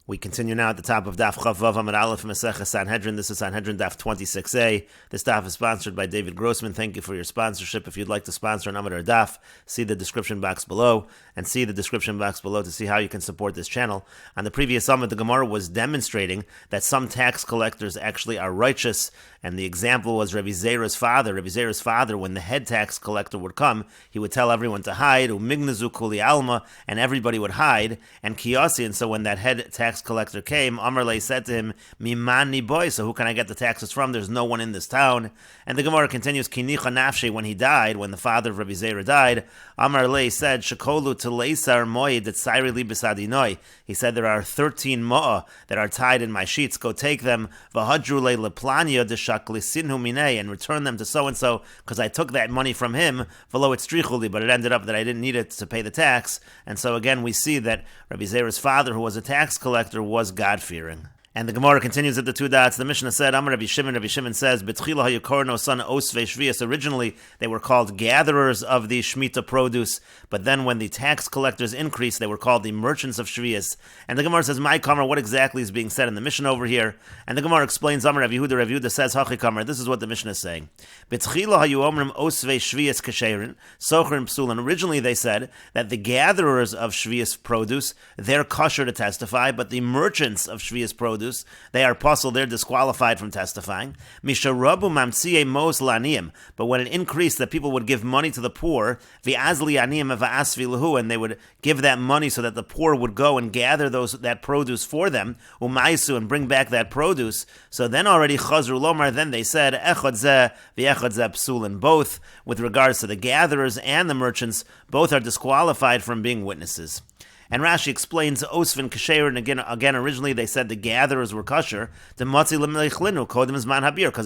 We continue now at the top of Daf Vav Amud Aleph Mesechet Sanhedrin. This is Sanhedrin Daf 26a. This daf is sponsored by David Grossman. Thank you for your sponsorship. If you'd like to sponsor an Amud or Daf, see the description box below, and see the description box below to see how you can support this channel. On the previous Amud, the Gemara was demonstrating that some tax collectors actually are righteous, and the example was Rabbi Zera's father. Rabbi Zera's father, when the head tax collector would come, he would tell everyone to hide, umignazu kuli alma, and everybody would hide, and kiyasi, and so when that head tax collector came, Amarle said to him, Mimani boy, so who can I get the taxes from? There's no one in this town. And the Gemara continues, Kinicha nafshe, when he died, when the father of Rabbi Zera died, Amarle said, Shekolu teleisar moed et sairi li besadinoi. He said, there are 13 mo'ah that are tied in my sheets. Go take them, v'hadru le leplania deshaklisinhu minei, and return them to so-and-so, because I took that money from him, v'lo et strichuli, but it ended up that I didn't need it to pay the tax. And so again, we see that Rabbi Zera's father, who was a tax collector, was God-fearing. And the Gemara continues at the two dots. The Mishnah said, Amar Rabbi Shimon says, B'tchila hayakorno son osvei shvius. Originally, they were called gatherers of the Shemitah produce, but then when the tax collectors increased, they were called the merchants of shvius. And the Gemara says, My Kamar, what exactly is being said in the Mishnah over here? And the Gemara explains, Amar Rabbi Yehuda says, Hachi Kamar, this is what the Mishnah is saying. B'tchila hayomrim osvei shvius kasherin, sochrin psulin. Originally, they said that the gatherers of shvius produce, they're kosher to testify, but the merchants of shvius produce, they are puzzled, they're disqualified from testifying. Misharabu mamsiye mos laniim. But when it increased that people would give money to the poor, vi'azli aniim va'asvi lahu, and they would give that money so that the poor would go and gather that produce for them, umaisu, and bring back that produce. So then already chazru lomar, then they said echad zeh v'echad zeh psulin. Both with regards to the gatherers and the merchants, both are disqualified from being witnesses. And Rashi explains Osvin Kasher, and again, originally they said the gatherers were kosher, because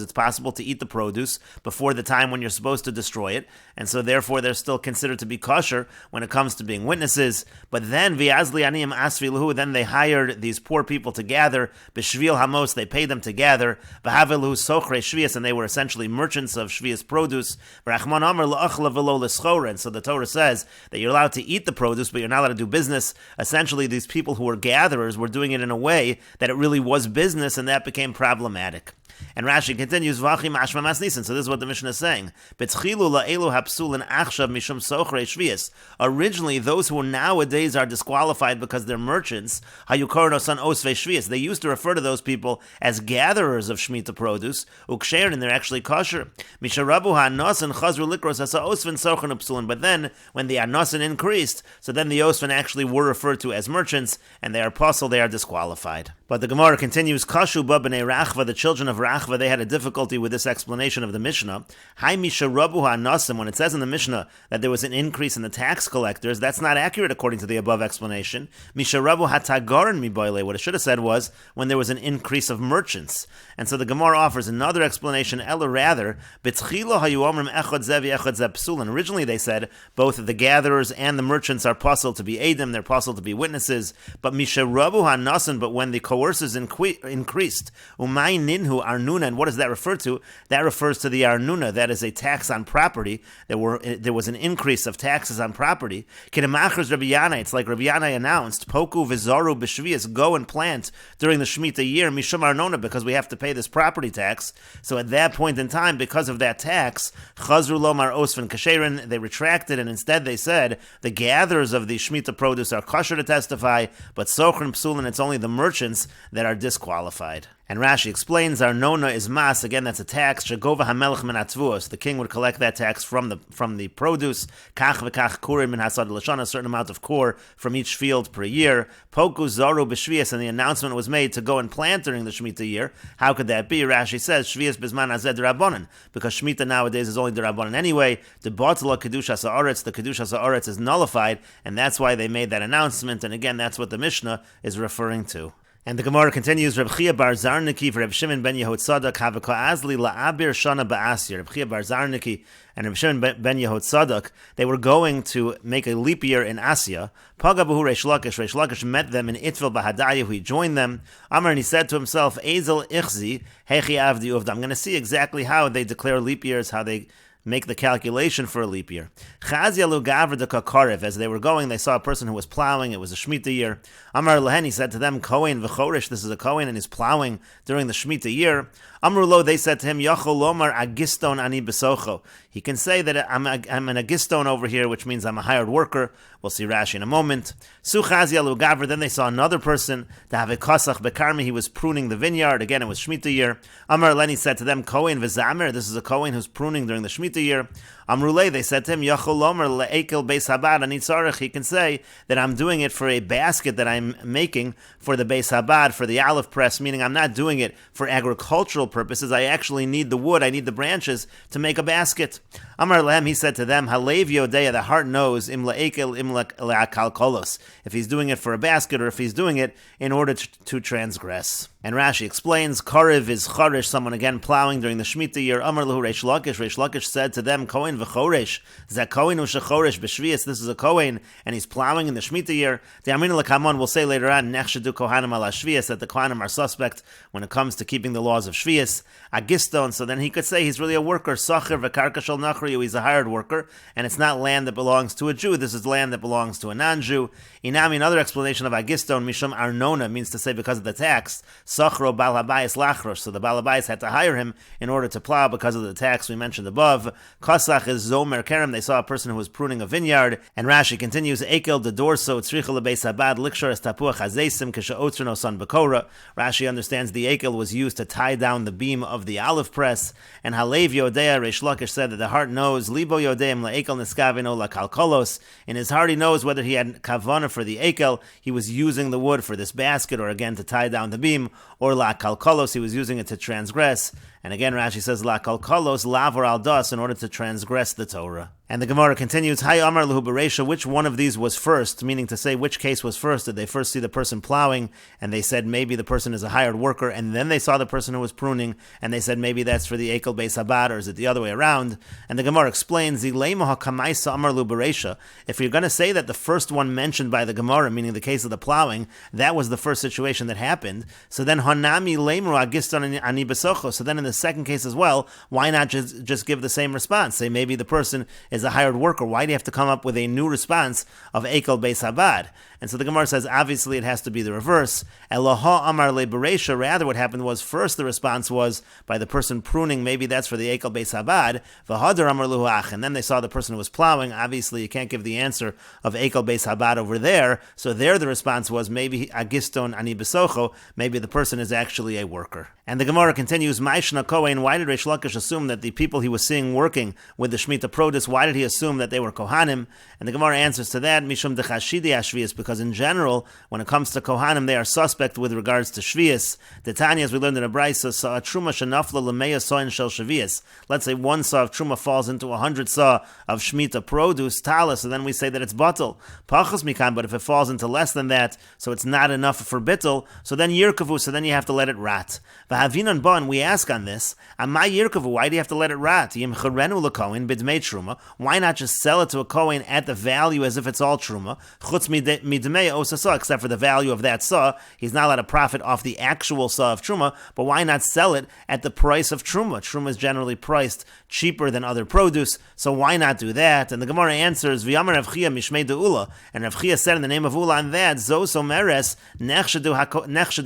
it's possible to eat the produce before the time when you're supposed to destroy it, and so therefore they're still considered to be kosher when it comes to being witnesses. But then Viazli Aniyim Asvi Lahu, then they hired these poor people to gather, B'Shvil Hamos, they paid them to gather, B'Havilu Sochre Shvias, and they were essentially merchants of Shvias produce, Rachman Amar La'achla V'lo L'Schora, and so the Torah says that you're allowed to eat the produce, but you're not allowed to do business. Essentially, these people who were gatherers were doing it in a way that it really was business, and that became problematic. And Rashi continues, Vachim Ashma Masnisan. So this is what the Mishnah is saying. Originally, those who nowadays are disqualified because they're merchants, they used to refer to those people as gatherers of Shemitah produce, and they're actually kosher. But then, when the Anosan increased, so then the Osvan actually were referred to as merchants, and they are puzzled, they are disqualified. But the Gemara continues, Kashu ba b'nei Rachva, the children of Rachva, they had a difficulty with this explanation of the Mishnah. Hai misharabu ha'anasim, when it says in the Mishnah that there was an increase in the tax collectors, that's not accurate according to the above explanation. Misharabu ha'tagarin miboile, what it should have said was when there was an increase of merchants. And so the Gemara offers another explanation, ella rather, b'tchila hayu omrim echad zev echad zeh psulin. Originally they said both the gatherers and the merchants are puzzled to be edim, they're puzzled to be witnesses, but misharabu ha'nasim, but when the coercers increased, umay ninhu arnuna, and what does that refer to? That refers to the arnuna, that is a tax on property. There was an increase of taxes on property. Kidemachers Rabbi Yana, it's like Rabbi Yana announced, Poku v'zoru b'shvius, go and plant during the Shemitah year, mishum arnona, because we have to pay this property tax. So at that point in time, because of that tax, chazru lomar osvan kasherin, they retracted, and instead they said, the gatherers of the Shemitah produce are kosher to testify, but sochrin psulin, it's only the merchants that are disqualified. And Rashi explains, Arnona is mas, again that's a tax, Shagova hamelech min atvuos, the king would collect that tax from the produce, Kach v'kach kurim min hasad l'shana, a certain amount of kur from each field per year, Poku zoru b'shvias, and the announcement was made to go and plant during the Shemitah year. How could that be? Rashi says, Shvias bizman hazeh d'Rabbanan, because Shemitah nowadays is only d'Rabbanan anyway, the botla kedushas ha'aretz, the kedushas ha'aretz is nullified, and that's why they made that announcement, and again that's what the Mishnah is referring to. And the Gemara continues, Reb Chia bar Zarniki for Reb Shimon ben Yehud Tzadok havaka azli la'abir shana ba'asir. Reb Chia bar Zarniki and Reb Shimon ben Yehud Tzadok, they were going to make a leap year in Asya. Pagabahu Reish Lakish. Reish Lakish met them in Itfil Bahadayu. He joined them. Amar, and he said to himself, Ezel ichzi hechi avdi uvda. I'm going to see exactly how they declare leap years, how they make the calculation for a leap year. As they were going, they saw a person who was plowing. It was a Shemitah year. Amar lehen, he said to them, Kohen v'chorish, this is a Kohen and he's plowing during the Shemitah year. Amru lo, they said to him, Yachol lomar agiston ani besocho. He can say that I'm an agiston over here, which means I'm a hired worker. We'll see Rashi in a moment. Then they saw another person, he was pruning the vineyard. Again, it was Shemitah year. Amar Leni said to them, Kohen v'zamer, this is a Kohen who's pruning during the Shemitah year. Amrulei, they said to him, Yachol lomer le'ekel beis habad ani tzarech. He can say that I'm doing it for a basket that I'm making for the beis habad, for the olive press, meaning I'm not doing it for agricultural purposes. I actually need the wood, I need the branches to make a basket. Amar lehem, he said to them, Halev yodeya, the heart knows, im le'ekel im le'akalkolos, if he's doing it for a basket or if he's doing it in order to transgress. And Rashi explains, Karev is charish, someone again plowing during the Shemitah year. Amar lehu Reish Lakish. Reish Lakish said to them, Kohen v'choresh. Zeh Kohen u'shechorish b'shvius. This is a Kohen, and he's plowing in the Shemitah year. The Amrina Lakamon will say later on, Nechshedu Kohanim ala Shvius, that the Kohanim are suspect when it comes to keeping the laws of Shvius. Agiston, so then he could say he's really a worker. Sacher v'karka shel nachriyu, he's a hired worker, and it's not land that belongs to a Jew. This is land that belongs to a non-Jew. Inami, another explanation of Agiston, Mishum Arnona, means to say because of the tax. Sachro Bal Habayis Lachrosh, so the Bal Habayis had to hire him in order to plow because of the tax we mentioned above. Kosach is Zomer Kerem, they saw a person who was pruning a vineyard, and Rashi continues, Ekel de Dorso, Tzrichel Beis Habad, Likshor es Tapuach Hazesim, Kisha Otzerno Son Bekora. Rashi understands the Ekel was used to tie down the beam of the olive press, and Halev Yodea, Reish Lakish said that the heart knows, Libo Yodeim LaEkel Niskavino La Kalkolos, in his heart he knows whether he had Kavana for the Ekel, he was using the wood for this basket, or again to tie down the beam, or La Kalkolos, he was using it to transgress. And again, Rashi says, La Kalkolos, Lavor al Das, in order to transgress the Torah. And the Gemara continues, Hay Amar Lehu Bereisha, which one of these was first? Meaning to say, which case was first? Did they first see the person plowing, and they said maybe the person is a hired worker, and then they saw the person who was pruning, and they said maybe that's for the Ekel Beis Habad, or is it the other way around? And the Gemara explains, if you're going to say that the first one mentioned by the Gemara, meaning the case of the plowing, that was the first situation that happened, so then Hanami Leimru Agiston Ani Besocho, so then in the second case as well, why not just give the same response? Say maybe the person is a hired worker. Why do you have to come up with a new response of Ekel Beis Habad? And so the Gemara says, obviously it has to be the reverse. Eloha Amar Le Bereisha, rather what happened was, first the response was by the person pruning, maybe that's for the Ekel Beis Habad, V'hadar Amar Lehu Ach, and then they saw the person who was plowing. Obviously you can't give the answer of Ekel Beis Habad over there, so there the response was maybe Agiston Ani Besocho, maybe the person is actually a worker. And the Gemara continues, Ma'ishna Kohen, why did Reish Lakish assume that the people he was seeing working with the Shemitah produce, why did he assume that they were Kohanim? And the Gemara answers to that, Mishum Dechashidi Ashvius, because in general, when it comes to Kohanim, they are suspect with regards to Shvius. The Tanya, as we learned in a Brisa, saw a Truma Shenafla Lemeya Soin Shel Shvius. Let's say one saw of Truma falls into 100 saw of Shemitah produce, Talis, so then we say that it's Batal. Pachos Mikan, but if it falls into less than that, so it's not enough for Bittel, so then Yirkavu, so then you have to let it rot. V'havinan Bon, we ask on this, Amai Yirkavu, why do you have to let it rot? Yim Cherenu LeKohen Bidmei Truma, why not just sell it to a Kohen at the value as if it's all Truma? Chutz Midmei Osa Saw, except for the value of that saw, he's not allowed to profit off the actual saw of Truma, but why not sell it at the price of Truma? Truma is generally priced cheaper than other produce, so why not do that? And the Gemara answers, V'yamar Rav Chia Mishmei De'ula, and Rav Chia said in the name of Ula on that, Zos Omeres Nechshedu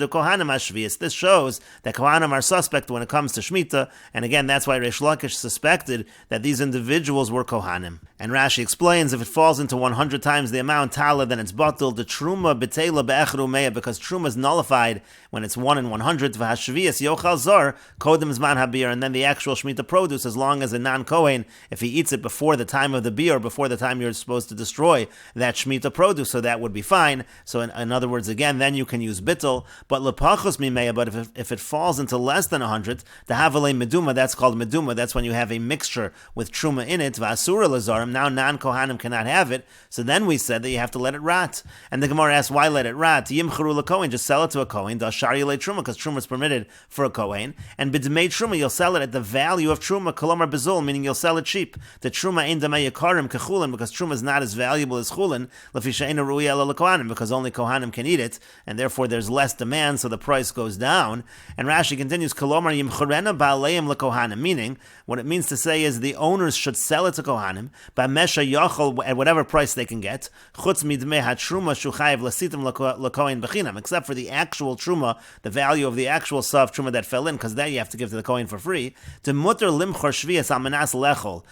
Kohanim Ashvius. This shows that Kohanim are suspect when it comes to Shemitah, and again, that's why Reish Lakish suspected that these individuals were Kohanim. And Rashi explains, if it falls into 100 times the amount Tala, then it's Batal, the Truma B'Teila Be'echru Meya, because Truma is nullified when it's 1 in 100, V'hashvius Yochal Zor, Kodem Zman Habir, and then the actual Shemitah produce, as long as a non-Kohen, if he eats it before the time of the beer, or before the time you're supposed to destroy that Shemitah produce, so that would be fine. So in other words, again, then you can use Bittel, but Lepachos Mimeya, but if it falls into less than 100, the Havalei Meduma, that's called Meduma, that's when you have a mixture with Truma in it, V'asura Lazarim, Kohanim. Now non-Kohanim cannot have it. So then we said that you have to let it rot. And the Gemara asks, why let it rot? Yimcharu l'Kohen, just sell it to a Kohen. Dashari le Truma, because Truma is permitted for a Kohen. And b'dmei Truma, you'll sell it at the value of Truma, kolomar bezul, meaning you'll sell it cheap. The Truma ein damei yakarim kechulin, because Truma is not as valuable as chulin, lefi she'eina ru'ya ela l'Kohanim, because only Kohanim can eat it, and therefore there's less demand, so the price goes down. And Rashi continues, kolomar yimcharena ba'aleim l'Kohanim, meaning what it means to say is the owners should sell it to Kohanim, ba'mesha yachol, at whatever price they can get, chutz midmei ha-truma shuchayev lasitim l'Kohen b'chinam, except for the actual truma, the value of the actual sav truma that fell in, because that you have to give to the Kohen for free. To mutter limchor shvias al manas lechol,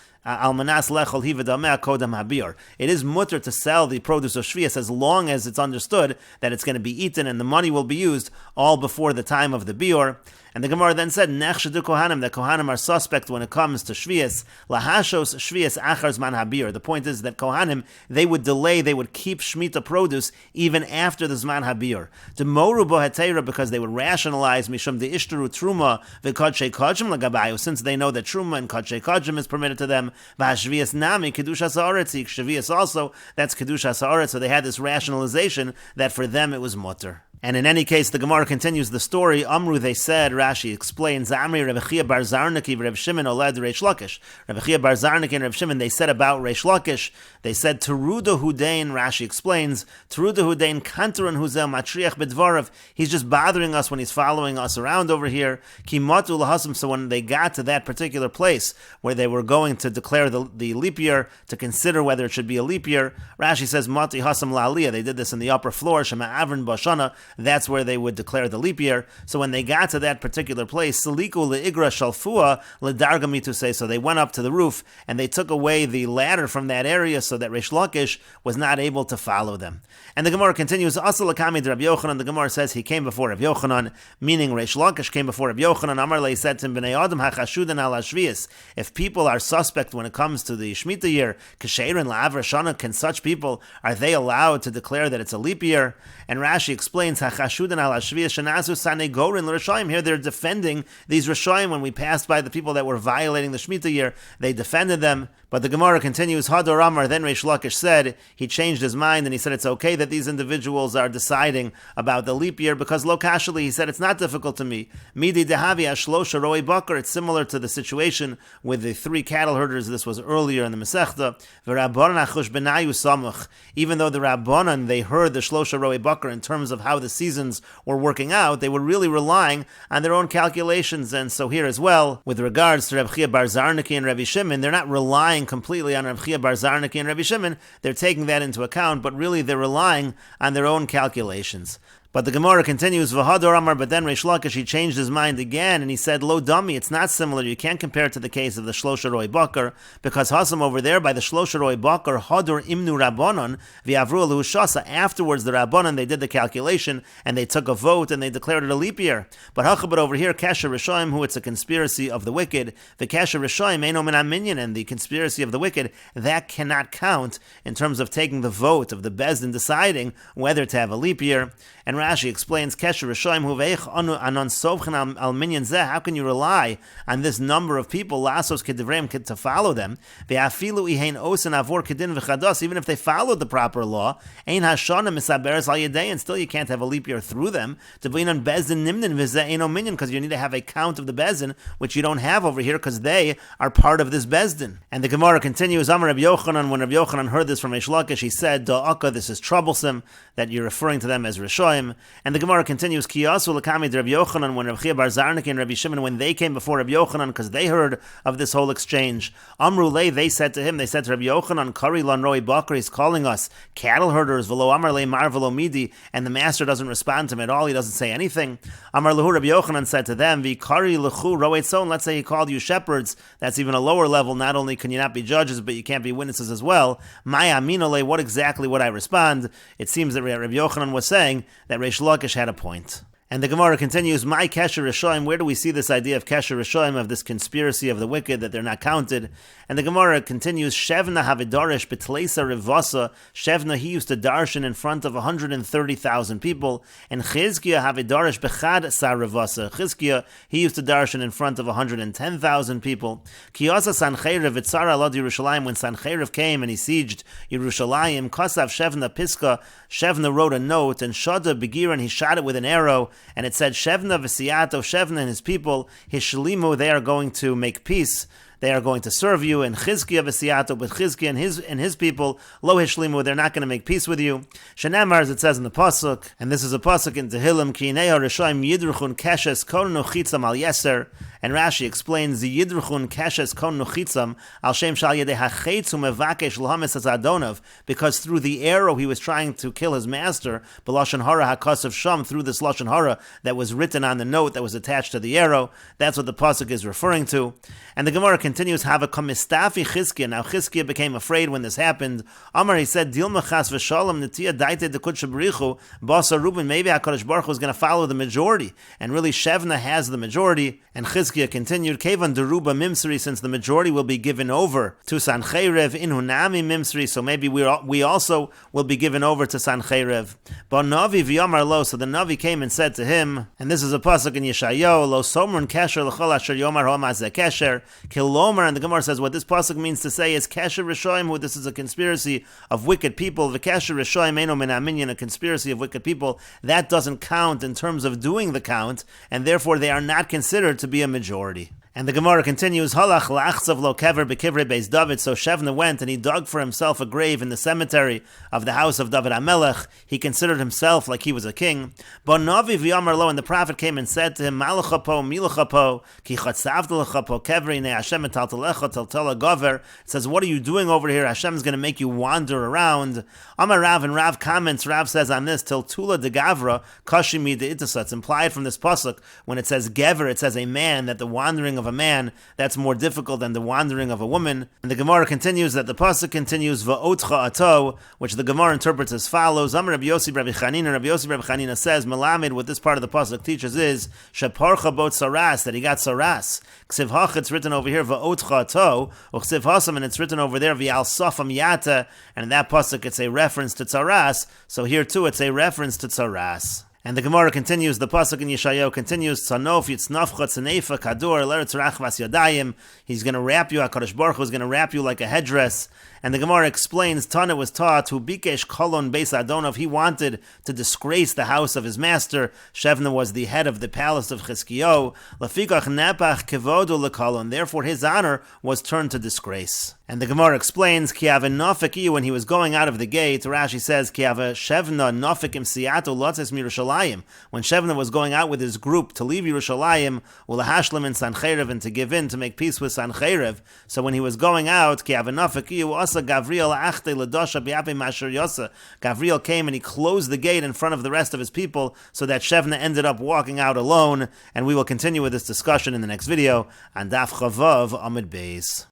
it is mutter to sell the produce of shvius as long as it's understood that it's going to be eaten and the money will be used all before the time of the bior. And the Gemara then said, Nechshadu Kohanim, that Kohanim are suspect when it comes to shvius. Lahashos shvius achar zman habir. The point is that Kohanim, they would delay, they would keep shmita produce even after the zman habir. To moru bo hetera, because they would rationalize mishum de ishtaru truma v'kodshei kodshim lagabayu, since they know that truma and kodshei kodshim is permitted to them. V'hashvius nami kedushas haaretz, shvius also, that's kedushas haaretz. So they had this rationalization that for them it was mutter. And in any case, the Gemara continues the story. Amru, they said, Rashi explains, Amri Rebbe Chia bar Zarnaki Rebbe Shimon oled Reish Lakish. Rebbe Chia bar Zarnaki and Rebbe Shimon, they said about Reish Lakish, they said, Teruda Hudain, Rashi explains, Teruda Hudain kantaran huzel matriach bedvarav. He's just bothering us when he's following us around over here. Kimatu lahasam. So when they got to that particular place where they were going to declare the leap year, to consider whether it should be a leap year, Rashi says, Mati hasam la'aliyah. They did this in the upper floor, Shema Avrin Bashana. That's where they would declare the leap year. So when they got to that particular place, Saliku le'igra shalfua le'dargami to say, so they went up to the roof and they took away the ladder from that area so that Reish Lakish was not able to follow them. And the Gemara continues, Asal Lakami de Rabbi Yochanan, the Gemara says he came before Rabbi Yochanan, meaning Reish Lakish came before Rabbi Yochanan. Amar le said to him, B'nei Adam hachashudan al hashvius. If people are suspect when it comes to the Shemitah year, K'sheirin la'avra shana, can such people, are they allowed to declare that it's a leap year? And Rashi explains, Hachashudan al hashvius shenasu sanegorin l'Rishayim. Here they're defending these Rishayim. When we passed by the people that were violating the Shemitah year, they defended them. But the Gemara continues, Hador Amar, then Reish Lakish said, he changed his mind and he said it's okay that these individuals are deciding about the leap year because lokashali, he said it's not difficult to me. Midi dehavi ashlosha roi bakar, it's similar to the situation with the 3 cattle herders. This was earlier in the Masechta. V'rabbanan achush benayu samuch. Even though the Rabbanan, they heard the shlosha roi bakar in terms of how the seasons were working out, they were really relying on their own calculations. And so here as well, with regards to Reb Chia bar Zarnaki and Rabbi Shimon, they're not relying completely on Reb Chia bar Zarnaki and Rabbi Shimon. They're taking that into account, but really they're relying on their own calculations. But the Gemara continues, V'hador Amar, but then Reish Lakish, he changed his mind again, and he said, Lo dummy, it's not similar. You can't compare it to the case of the Shlosha Roi Bakar, because Hasam over there, by the Shlosha Roi Bakar, Hador Imnu Rabbanon, V'avru Alu Shasa. Afterwards, the Rabbanon, they did the calculation, and they took a vote, and they declared it a leap year. But Hachabat over here, Kesher Rishayim, who it's a conspiracy of the wicked, the Kesher Rishayim, Eino Min Minyan, and the conspiracy of the wicked, that cannot count in terms of taking the vote of the Bezdin deciding whether to have a leap year. And Rashi explains, Kesher Rishayim Huveich Anon Sovchan Al Minyan Zeh. How can you rely on this number of people, Lasos Kedivreim, to follow them? Ve'afilu Ihein Osen Avor Kedin V'chados. Even if they followed the proper law, Ein Hashana Misaberes Al Yedei, and still you can't have a leap year through them. To be on Bezdin Nimnin V'zeh Eino Minyan, because you need to have a count of the Bezdin, which you don't have over here, because they are part of this Bezdin. And the Gemara continues, Amar Rabbi Yochanan. When Rabbi Yochanan heard this from Reish Lakish, he said, Da'aka, this is troublesome that you're referring to them as Rishayim. And the Gemara continues, Kiyasu l'kami de Rabbi Yochanan, when Rabbi Chia bar Zarnaki and Rabbi Shimon, when they came before Rabbi Yochanan, because they heard of this whole exchange, Amru lei, they said to him, they said to Rabbi Yochanan, Kari lan roi bakar, he's calling us cattle herders, v'lo amar lei mar v'lo midi, and the master doesn't respond to him at all, he doesn't say anything. Amar lehu, Rabbi Yochanan said to them, V'kari lechu roet son, let's say he called you shepherds, that's even a lower level. Not only can you not be judges, but you can't be witnesses as well. Maya minole, what exactly would I respond? It seems that Rabbi Yochanan was saying that Reish Lakish had a point. And the Gemara continues, My Kesher Rishoim, where do we see this idea of Kesher Rishoim, of this conspiracy of the wicked, that they're not counted? And the Gemara continues, Shevna havidarish betleisa rivasa. Shevna, he used to darshan in front of 130,000 people. And Chizkiah havidarish bechad sar rivasa. Chizkiah, he used to darshan in front of 110,000 people. Kiyasa Sanhedrin v'tzara alad Yerushalayim. When Sanhedrin came and he sieged Yerushalayim, Kosav Shevna Piska, Shevna wrote a note, and Shada Begir, and he shot it with an arrow, and it said, Shevna v'siyato, Shevna and his people, Hishlimu, they are going to make peace, they are going to serve you, and Chizkiah v'siyato, but Chizkiah and his people, lo hishlimu, they're not going to make peace with you. Shenamar, as it says in the pasuk, and this is a pasuk in Tehillim, Ki inei harishayim yidruchun keshes konu chitzam al yeser, and Rashi explains, the yidruchun keshes konu chitzam al shem shal yedei hachetzu mevakesh l'hames as adonov, because through the arrow he was trying to kill his master, b'lashon hara hakasav sham, through this lashon hara that was written on the note that was attached to the arrow. That's what the pasuk is referring to. And the Gemara continues, Havakam mistafi Chizkiah. Now Chizkiah became afraid when this happened. Amar, he said, Dilma chas v'shalom netiya daite de kudsha b'richu basa Reuben. Maybe HaKadosh Baruch Hu is going to follow the majority, and really Shevna has the majority. And Chizkiah continued, Kevan deruba mimsri, since the majority will be given over to Sancheirev inhunami mimsri, so maybe we also will be given over to Sancheirev. But Navi v'yamar lo, so the Navi came and said to him, and this is a pasuk in Yeshayahu, lo somrun kesher l'chol asher yomar ha'mazeh kesher kilomar. And the Gemara says what this pasuk means to say is Kesher Rishoim, who this is a conspiracy of wicked people. The Kesher Rishoim eino min aminyan, a conspiracy of wicked people. That doesn't count in terms of doing the count, and therefore they are not considered to be a majority. And the Gemara continues, Halach la'achzav lo kever bekivrei beis David. So Shevna went and he dug for himself a grave in the cemetery of the house of David HaMelech. He considered himself like he was a king. But Navi v'yamar lo, and the prophet came and said to him, Malacha po, milacha po, ki chatzavta lecha po kevrei ne Hashem etaltalecha taltala gover. It says, what are you doing over here? Hashem is going to make you wander around. Amar Rav, and Rav comments, Rav says on this, Til tula de gavra, kashimi de itasa. It's implied from this pasuk, when it says gever, it says a man, that the wandering of a man, that's more difficult than the wandering of a woman. And the Gemara continues, that the pasuk continues, Va'otcha ato, which the Gemara interprets as follows. Amar Rabbi Yossi Rabbi Chanina, Rabbi Yossi Rabbi Chanina says, Melamed, what this part of the pasuk teaches is, Sheparcha bot saras, that he got saras. Ksiv hach, it's written over here, Va'otcha ato, or Ksiv hasam, and it's written over there, V'al safam yata, and in that pasuk it's a reference to tzaras, so here too it's a reference to tzaras. And the Gemara continues, the pasuk in Yeshayahu continues, Tzanof yitznafcha tzanefa kadur l'eretz rachvas yadayim. He's going to wrap you, HaKadosh Baruch Hu is going to wrap you like a headdress. And the Gemara explains, Tana was taught, who bikesh kolon beis Adonov, he wanted to disgrace the house of his master. Shevna was the head of the palace of Chizkiyahu. Lafikach nepach kevodu lekolon, therefore his honor was turned to disgrace. And the Gemara explains, Ki ave nafik, when he was going out of the gate, Rashi says, Ki ave Shevna nafik im siyato lotzes mirushalayim. When Shevna was going out with his group to leave Yerushalayim, ulahashlim in Sancheirev, and to give in, to make peace with Sancheirev. So when he was going out, Ki ave nafik, asa Gavriel achte ledosha biape masher yosa. Gavriel came and he closed the gate in front of the rest of his people, so that Shevna ended up walking out alone. And we will continue with this discussion in the next video on Daf Chavav Amud Beis.